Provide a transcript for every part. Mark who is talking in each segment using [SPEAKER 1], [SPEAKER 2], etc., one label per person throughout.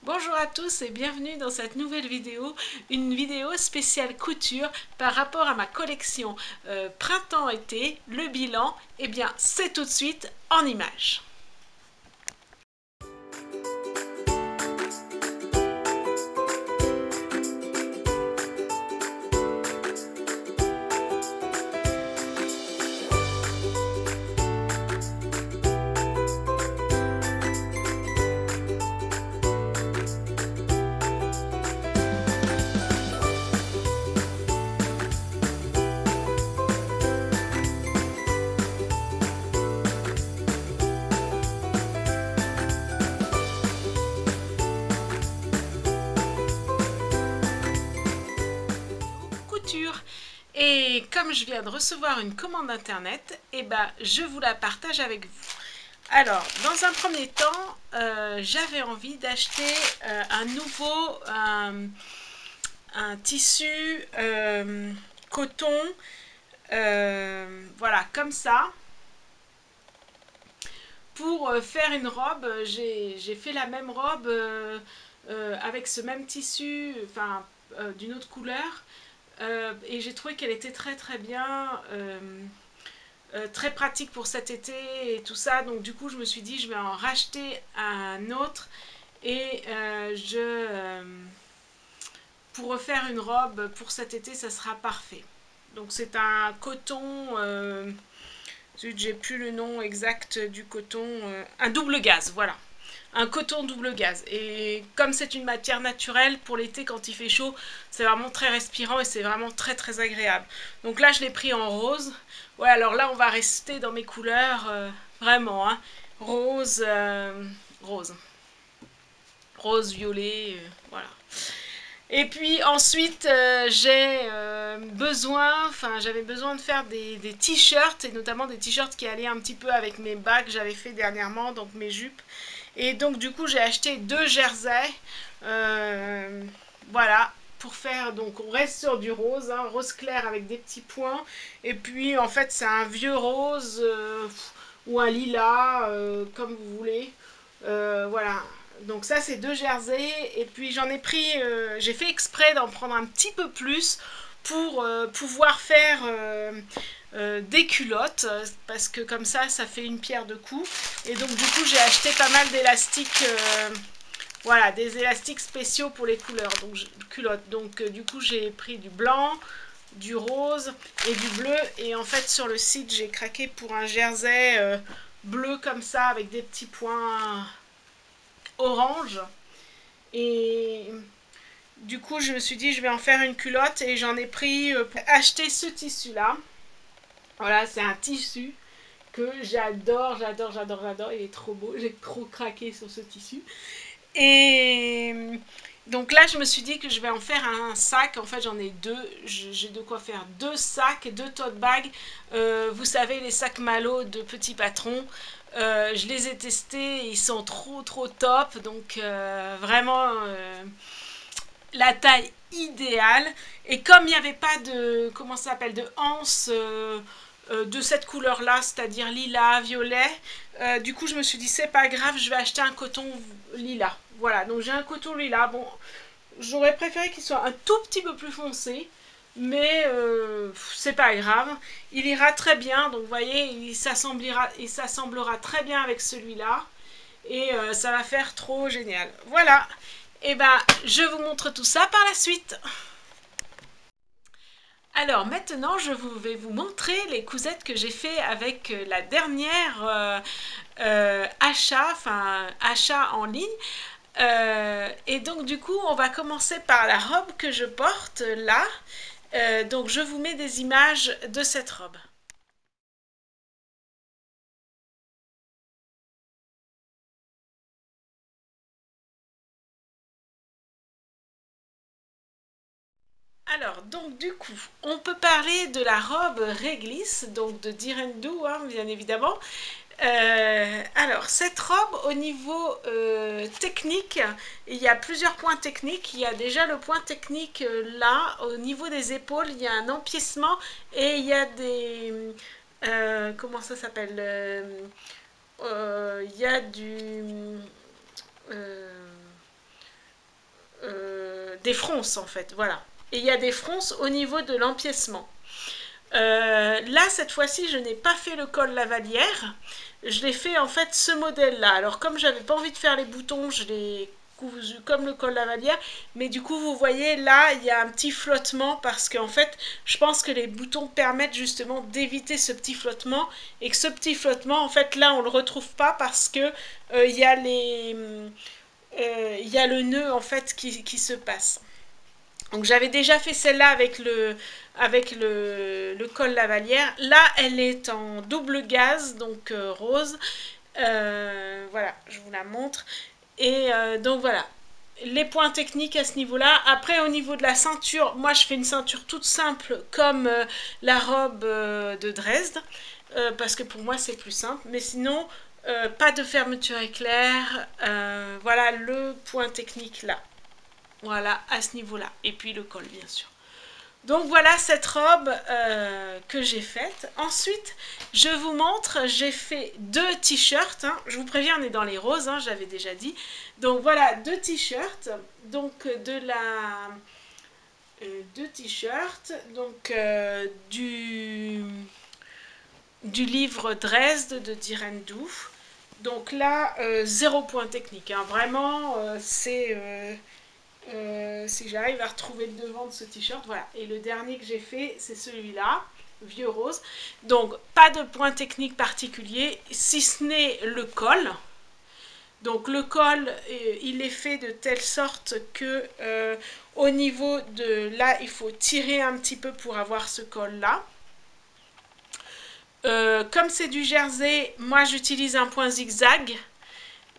[SPEAKER 1] Bonjour à tous et bienvenue dans cette nouvelle vidéo, une vidéo spéciale couture par rapport à ma collection printemps-été, le bilan, eh bien c'est tout de suite en images. Et comme je viens de recevoir une commande internet, eh ben, je vous la partage avec vous. Alors, dans un premier temps, j'avais envie d'acheter un tissu coton, voilà, comme ça. Pour faire une robe, j'ai fait la même robe avec ce même tissu, enfin, d'une autre couleur. Et j'ai trouvé qu'elle était très très bien, très pratique pour cet été et tout ça. Donc du coup je me suis dit je vais en racheter un autre et pour refaire une robe pour cet été ça sera parfait. Donc c'est un coton, j'ai plus le nom exact du coton, un double gaze, voilà. Un coton double gaze. Et comme c'est une matière naturelle, pour l'été quand il fait chaud, c'est vraiment très respirant et c'est vraiment très très agréable. Donc là je l'ai pris en rose. Ouais, alors là on va rester dans mes couleurs, vraiment, hein. Rose, rose. Rose, violet, voilà. Et puis ensuite j'avais besoin de faire des t-shirts et notamment des t-shirts qui allaient un petit peu avec mes bas que j'avais fait dernièrement, donc mes jupes. Et donc du coup j'ai acheté 2 jerseys, voilà, pour faire, donc on reste sur du rose, hein, rose clair avec des petits points. Et puis en fait c'est un vieux rose ou un lilas, comme vous voulez, voilà. Donc ça c'est 2 jerseys et puis j'en ai pris, j'ai fait exprès d'en prendre un petit peu plus pour pouvoir faire des culottes parce que comme ça fait une pierre deux coups. Et donc du coup j'ai acheté pas mal d'élastiques, voilà, des élastiques spéciaux pour les couleurs, donc culottes. Donc du coup j'ai pris du blanc, du rose et du bleu. Et en fait sur le site j'ai craqué pour un jersey bleu comme ça avec des petits points orange. Et du coup je me suis dit je vais en faire une culotte et j'en ai pris pour acheter ce tissu là. Voilà, c'est un tissu que j'adore, j'adore, j'adore, j'adore. Il est trop beau, j'ai trop craqué sur ce tissu. Et donc là, je me suis dit que je vais en faire un sac. En fait, j'en ai deux. J'ai de quoi faire 2 sacs, 2 tote bags. Vous savez, les sacs Malo de Petit Patron. Je les ai testés, ils sont trop trop top. Donc vraiment la taille idéale. Et comme il n'y avait pas de, comment ça s'appelle, de anse de cette couleur là, c'est-à-dire lilas, violet, du coup je me suis dit c'est pas grave, je vais acheter un coton lilas. Voilà, donc j'ai un coton lilas. Bon, j'aurais préféré qu'il soit un tout petit peu plus foncé, mais c'est pas grave, il ira très bien. Donc vous voyez, il s'assemblera très bien avec celui-là et ça va faire trop génial. Voilà, et ben je vous montre tout ça par la suite. Alors maintenant, je vais vous montrer les cousettes que j'ai fait avec la dernière achat en ligne. Et donc du coup, on va commencer par la robe que je porte là. Donc je vous mets des images de cette robe. Alors, donc du coup, on peut parler de la robe réglisse, donc de Direndou, hein, bien évidemment. Alors, cette robe, au niveau technique, il y a plusieurs points techniques. Il y a déjà le point technique là, au niveau des épaules, il y a un empiècement et il y a des... comment ça s'appelle il y a du... euh, des fronces en fait, voilà. Et il y a des fronces au niveau de l'empiècement. Là, cette fois-ci, je n'ai pas fait le col Lavalière. Je l'ai fait en fait ce modèle-là. Alors comme j'avais pas envie de faire les boutons, je l'ai cousu comme le col Lavalière. Mais du coup, vous voyez, là, il y a un petit flottement parce qu'en fait, je pense que les boutons permettent justement d'éviter ce petit flottement. Et que ce petit flottement, en fait, là, on le retrouve pas parce que il y a il y a le nœud en fait qui se passe. Donc j'avais déjà fait celle-là avec le col Lavalière. Là, elle est en double gaze, donc rose. Voilà, je vous la montre. Et donc voilà, les points techniques à ce niveau-là. Après, au niveau de la ceinture, moi je fais une ceinture toute simple comme la robe de Dresde. Parce que pour moi c'est plus simple. Mais sinon, pas de fermeture éclair. Voilà le point technique là. Voilà, à ce niveau-là. Et puis le col, bien sûr. Donc voilà cette robe que j'ai faite. Ensuite, je vous montre, j'ai fait 2 t-shirts. Hein. Je vous préviens, on est dans les roses, hein, j'avais déjà dit. Donc voilà, 2 t-shirts. Donc deux t-shirts. Donc du livre Dresde de Direne Doux. Donc là, 0 point technique. Hein. Vraiment, c'est... si j'arrive à retrouver le devant de ce t-shirt, voilà. Et le dernier que j'ai fait, c'est celui-là, vieux rose. Donc, pas de point technique particulier, si ce n'est le col. Donc, le col, il est fait de telle sorte que au niveau de là, il faut tirer un petit peu pour avoir ce col-là. Comme c'est du jersey, moi j'utilise un point zigzag.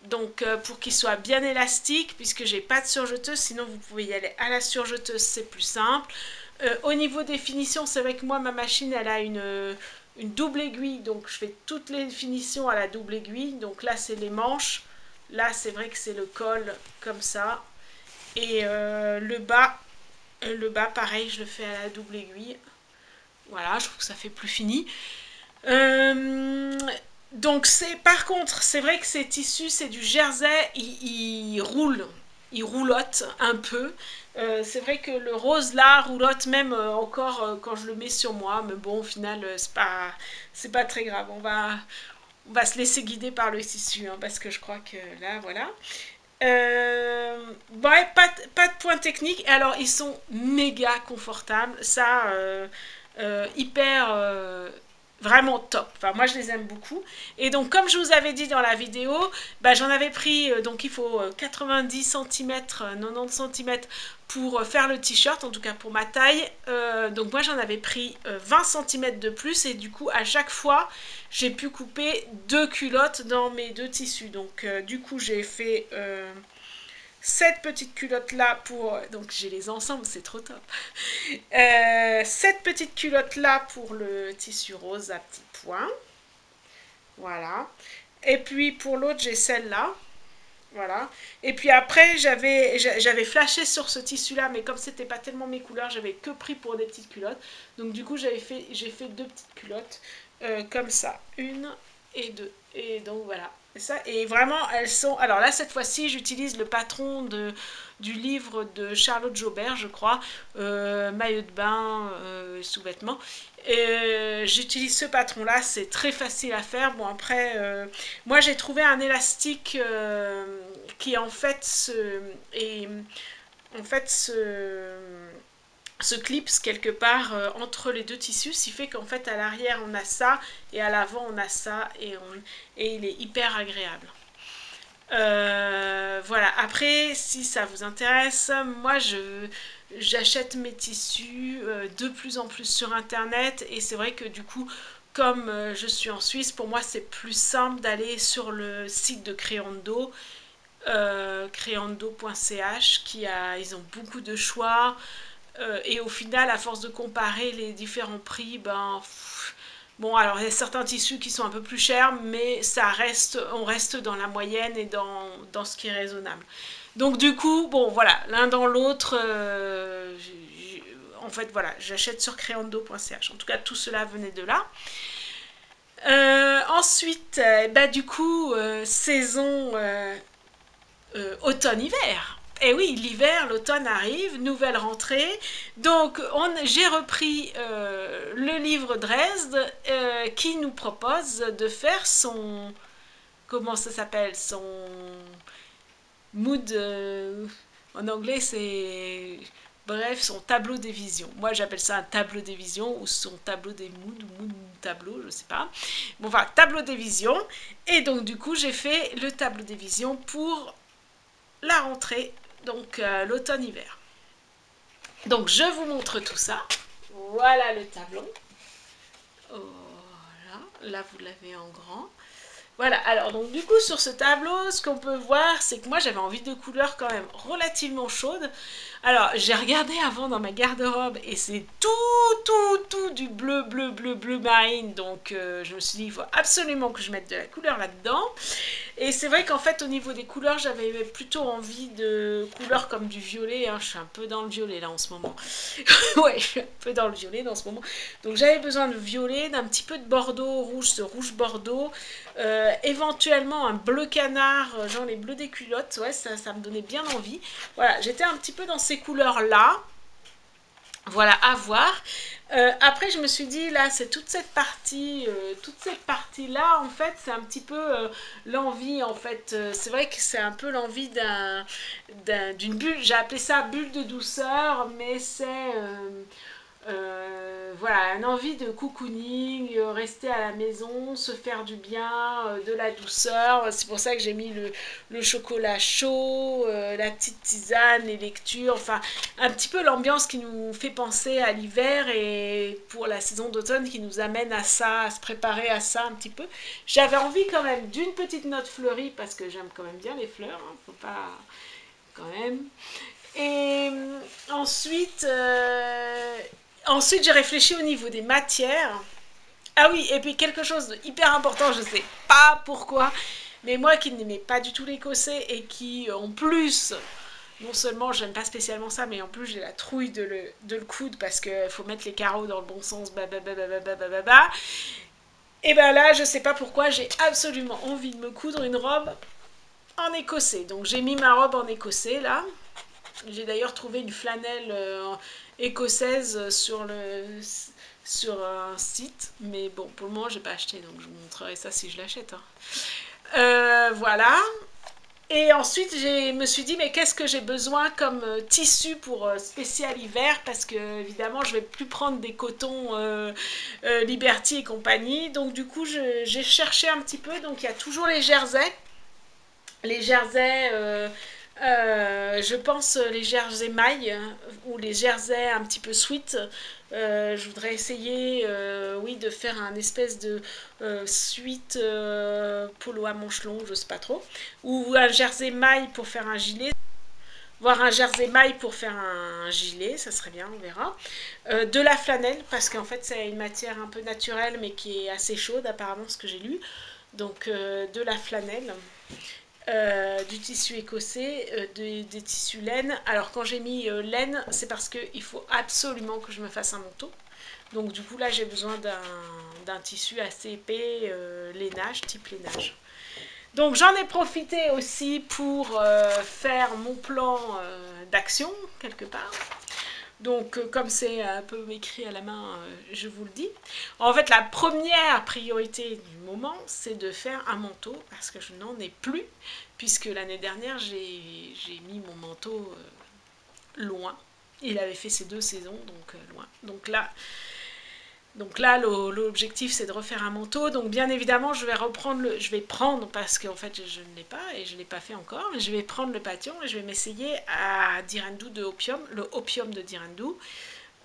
[SPEAKER 1] Donc pour qu'il soit bien élastique, puisque j'ai pas de surjeteuse, sinon vous pouvez y aller à la surjeteuse, c'est plus simple. Au niveau des finitions, c'est vrai que moi ma machine elle a une double aiguille, donc je fais toutes les finitions à la double aiguille. Donc là c'est les manches, là c'est vrai que c'est le col comme ça. Et le bas pareil, je le fais à la double aiguille. Voilà, je trouve que ça fait plus fini. Donc par contre, c'est vrai que ces tissus, c'est du jersey, il roule, il roulotte un peu. C'est vrai que le rose là roulotte même encore quand je le mets sur moi, mais bon au final c'est pas très grave. On va se laisser guider par le tissu hein, parce que je crois que là voilà. Ouais, pas de point technique. Alors ils sont méga confortables, ça hyper vraiment top. Enfin, moi, je les aime beaucoup. Et donc, comme je vous avais dit dans la vidéo, bah, j'en avais pris, donc il faut 90 cm, 90 cm pour faire le t-shirt, en tout cas pour ma taille. Donc, moi, j'en avais pris 20 cm de plus. Et du coup, à chaque fois, j'ai pu couper 2 culottes dans mes 2 tissus. Donc, du coup, j'ai fait... cette petite culotte là pour... Donc j'ai les ensembles, c'est trop top. Cette petite culotte là pour le tissu rose à petits points. Voilà. Et puis pour l'autre, j'ai celle-là. Voilà. Et puis après, j'avais flashé sur ce tissu-là, mais comme c'était pas tellement mes couleurs, j'avais que pris pour des petites culottes. Donc du coup, j'ai fait 2 petites culottes comme ça. 1 et 2. Et donc voilà. Et vraiment, elles sont... Alors là, cette fois-ci, j'utilise le patron du livre de Charlotte Jobert, je crois. Maillot de bain, sous-vêtements. J'utilise ce patron-là, c'est très facile à faire. Bon, après, moi, j'ai trouvé un élastique qui, en fait, se clipse quelque part entre les 2 tissus, ce qui fait qu'en fait à l'arrière on a ça et à l'avant on a ça et il est hyper agréable. Voilà, après si ça vous intéresse, moi j'achète mes tissus de plus en plus sur internet et c'est vrai que du coup comme je suis en Suisse, pour moi c'est plus simple d'aller sur le site de Creando, creando.ch ils ont beaucoup de choix. Et au final, à force de comparer les différents prix, ben, bon, alors il y a certains tissus qui sont un peu plus chers, mais on reste dans la moyenne et dans ce qui est raisonnable. Donc du coup, bon, voilà, l'un dans l'autre, en fait, voilà, j'achète sur creando.ch. En tout cas, tout cela venait de là. Ensuite, bah, du coup, saison automne-hiver. Et oui, l'hiver, l'automne arrive, nouvelle rentrée. Donc, j'ai repris le livre Dresde qui nous propose de faire son... Comment ça s'appelle? Son mood... en anglais, c'est... Bref, son tableau des visions. Moi, j'appelle ça un tableau des visions ou son tableau des moods, ou mood tableau, je sais pas. Bon, enfin, tableau des visions. Et donc, du coup, j'ai fait le tableau des visions pour la rentrée, donc l'automne-hiver. Donc, je vous montre tout ça. Voilà le tableau. Voilà, là, vous l'avez en grand. Voilà, alors donc du coup sur ce tableau, ce qu'on peut voir, c'est que moi j'avais envie de couleurs quand même relativement chaudes. Alors j'ai regardé avant dans ma garde-robe et c'est tout du bleu marine. Donc je me suis dit il faut absolument que je mette de la couleur là-dedans. Et c'est vrai qu'en fait au niveau des couleurs, j'avais plutôt envie de couleurs comme du violet. Hein. Je suis un peu dans le violet là en ce moment. Ouais, je suis un peu dans le violet en ce moment. Donc j'avais besoin de violet, d'un petit peu de bordeaux rouge, ce rouge bordeaux. Éventuellement un bleu canard, genre les bleus des culottes, ouais, ça me donnait bien envie. Voilà, j'étais un petit peu dans ces couleurs-là. Voilà, à voir. Après, je me suis dit, là, c'est toute cette partie-là, en fait, c'est un petit peu l'envie, en fait. C'est vrai que c'est un peu l'envie d'une bulle. J'ai appelé ça bulle de douceur, mais c'est... voilà, une envie de cocooning, rester à la maison, se faire du bien, de la douceur. C'est pour ça que j'ai mis le chocolat chaud, la petite tisane, les lectures, enfin un petit peu l'ambiance qui nous fait penser à l'hiver et pour la saison d'automne qui nous amène à ça, à se préparer à ça un petit peu. J'avais envie quand même d'une petite note fleurie parce que j'aime quand même bien les fleurs, hein, faut pas quand même. Et ensuite, j'ai réfléchi au niveau des matières. Ah oui, et puis quelque chose de hyper important, je sais pas pourquoi, mais moi qui n'aimais pas du tout l'écossais et qui, en plus, non seulement j'aime pas spécialement ça, mais en plus j'ai la trouille de le coudre parce qu'il faut mettre les carreaux dans le bon sens, et ben là, je sais pas pourquoi, j'ai absolument envie de me coudre une robe en écossais. Donc j'ai mis ma robe en écossais là. J'ai d'ailleurs trouvé une flanelle écossaise sur un site, mais bon, pour le moment, j'ai pas acheté, donc je vous montrerai ça si je l'achète. Hein. Voilà. Et ensuite, je me suis dit, mais qu'est-ce que j'ai besoin comme tissu pour spécial hiver? Parce que, évidemment, je vais plus prendre des cotons Liberty et compagnie. Donc, du coup, j'ai cherché un petit peu. Donc, il y a toujours les jerseys. Les jerseys... je pense les jerseys mailles ou les jerseys un petit peu sweat. Je voudrais essayer, oui, de faire un espèce de sweat polo à manches longues, je sais pas trop, ou un jersey maille pour faire un gilet. Voire un jersey maille pour faire un gilet, ça serait bien, on verra. De la flanelle, parce qu'en fait c'est une matière un peu naturelle mais qui est assez chaude apparemment, ce que j'ai lu. Donc de la flanelle. Du tissu écossais, des tissus laine. Alors quand j'ai mis laine, c'est parce qu'il faut absolument que je me fasse un manteau. Donc du coup là j'ai besoin d'un tissu assez épais, lainage, type lainage. Donc j'en ai profité aussi pour faire mon plan d'action quelque part. Donc, comme c'est un peu écrit à la main, je vous le dis. En fait, la première priorité du moment, c'est de faire un manteau, parce que je n'en ai plus, puisque l'année dernière, j'ai mis mon manteau loin. Il avait fait ses 2 saisons, donc loin. Donc là, l'objectif, c'est de refaire un manteau. Donc, bien évidemment, je vais prendre, parce qu'en fait, je ne l'ai pas, et je ne l'ai pas fait encore, mais je vais prendre le pâtillon et je vais m'essayer à Dirandou de Opium, le Opium de Dirandou.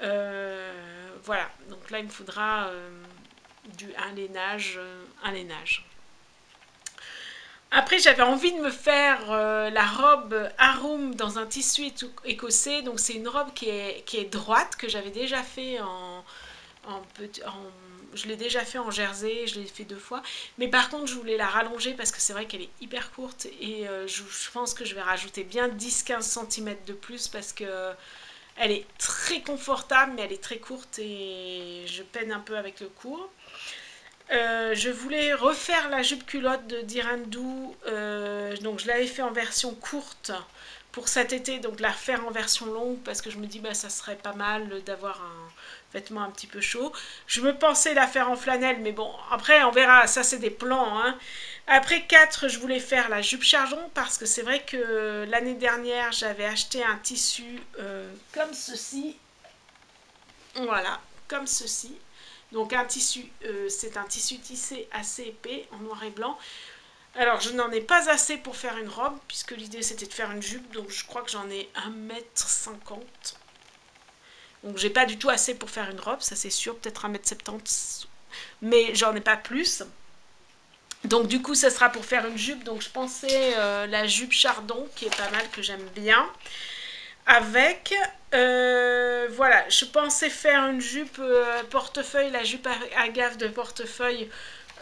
[SPEAKER 1] Voilà, donc là, il me faudra un lainage. Après, j'avais envie de me faire la robe Arum dans un tissu écossais. Donc, c'est une robe qui est droite, que j'avais déjà fait je l'ai déjà fait en jersey, je l'ai fait 2 fois, mais par contre je voulais la rallonger parce que c'est vrai qu'elle est hyper courte et je pense que je vais rajouter bien 10-15 cm de plus parce que elle est très confortable mais elle est très courte et je peine un peu avec le court. Je voulais refaire la jupe culotte de Dirandou, donc je l'avais fait en version courte pour cet été, donc la faire en version longue, parce que je me dis bah ça serait pas mal d'avoir un vêtement un petit peu chaud. Je me pensais la faire en flanelle, mais bon, après on verra, ça c'est des plans, hein. Après 4, je voulais faire la jupe chargeon, parce que c'est vrai que l'année dernière, j'avais acheté un tissu comme ceci. Voilà, comme ceci. Donc un tissu, c'est un tissu tissé assez épais, en noir et blanc. Alors je n'en ai pas assez pour faire une robe, puisque l'idée c'était de faire une jupe, donc je crois que j'en ai 1,50 m. Donc j'ai pas du tout assez pour faire une robe, ça c'est sûr, peut-être 1,70 m, mais j'en ai pas plus. Donc du coup ça sera pour faire une jupe, donc je pensais la jupe chardon, qui est pas mal, que j'aime bien. Avec, voilà, je pensais faire une jupe portefeuille, la jupe à gaffe de portefeuille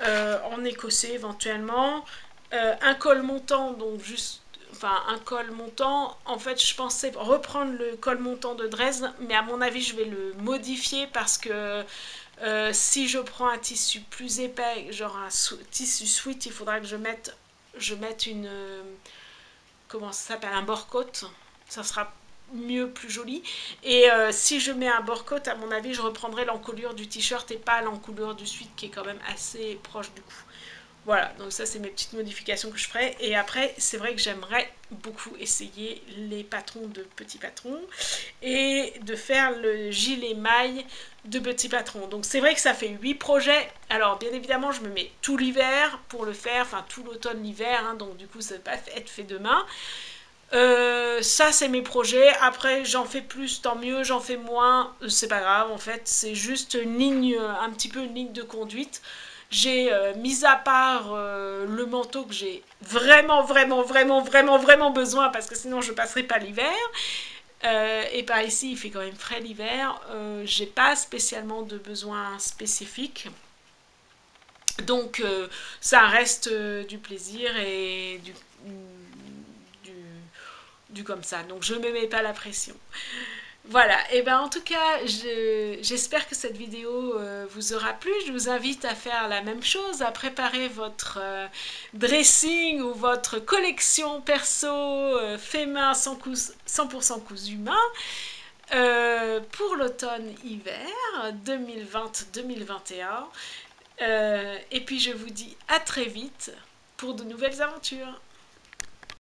[SPEAKER 1] en écossais éventuellement. Un col montant, donc juste, enfin un col montant, en fait je pensais reprendre le col montant de Dresde, mais à mon avis je vais le modifier parce que si je prends un tissu plus épais, genre un tissu sweat, il faudra que je mette une, comment ça s'appelle, un bore-côte, ça sera mieux, plus joli. Et si je mets un bore-côte, à mon avis je reprendrai l'encolure du t-shirt et pas l'encolure du sweat qui est quand même assez proche du cou. Voilà, donc ça c'est mes petites modifications que je ferai. Et après, c'est vrai que j'aimerais beaucoup essayer les patrons de petits patrons et de faire le gilet maille de petits patrons. Donc c'est vrai que ça fait 8 projets. Alors bien évidemment, je me mets tout l'hiver pour le faire, enfin tout l'automne, l'hiver, hein, donc du coup ça ne va pas être fait demain. Ça c'est mes projets. Après j'en fais plus, tant mieux, j'en fais moins, c'est pas grave en fait, c'est juste une ligne, un petit peu une ligne de conduite. J'ai mis à part le manteau que j'ai vraiment besoin, parce que sinon je passerai pas l'hiver. Et par ici il fait quand même frais l'hiver, j'ai pas spécialement de besoins spécifiques. Donc ça reste du plaisir et du comme ça, donc je ne me mets pas la pression. Voilà, et ben en tout cas, j'espère que cette vidéo vous aura plu. Je vous invite à faire la même chose, à préparer votre dressing ou votre collection perso fait main 100% cousu main pour l'automne-hiver 2020-2021. Et puis je vous dis à très vite pour de nouvelles aventures.